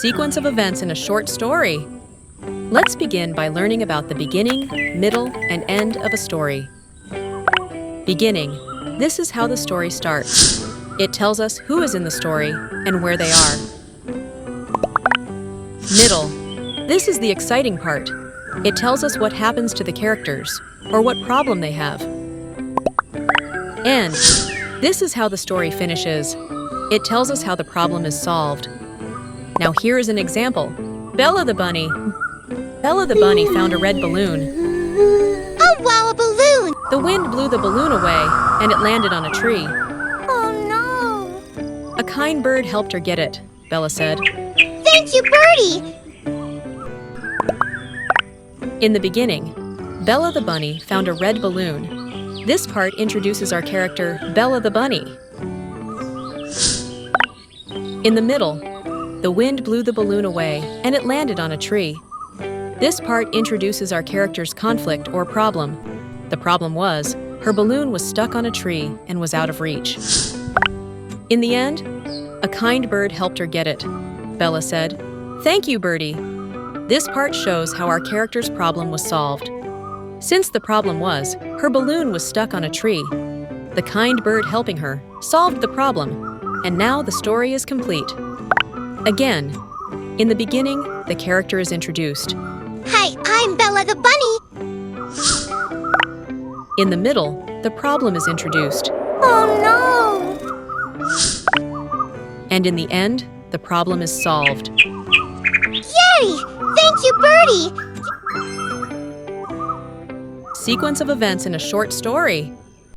Sequence of events in a short story. Let's begin by learning about the beginning, middle, and end of a story. Beginning. This is how the story starts. It tells us who is in the story and where they are. Middle. This is the exciting part. It tells us what happens to the characters or what problem they have. End. This is how the story finishes. It tells us how the problem is solved. Now here is an example. Bella the bunny. Bella the bunny found a red balloon. Oh wow, a balloon! The wind blew the balloon away, and it landed on a tree. Oh no! A kind bird helped her get it, Bella said. Thank you, Birdie! In the beginning, Bella the bunny found a red balloon. This part introduces our character, Bella the bunny. In the middle, the wind blew the balloon away, and it landed on a tree. This part introduces our character's conflict or problem. The problem was, her balloon was stuck on a tree and was out of reach. In the end, a kind bird helped her get it, Bella said. Thank you, Birdie. This part shows how our character's problem was solved. Since the problem was, her balloon was stuck on a tree, the kind bird helping her solved the problem, and now the story is complete. Again, in the beginning, the character is introduced. Hi, I'm Bella the bunny! In the middle, the problem is introduced. Oh no! And in the end, the problem is solved. Yay! Thank you, Birdie! Sequence of events in a short story.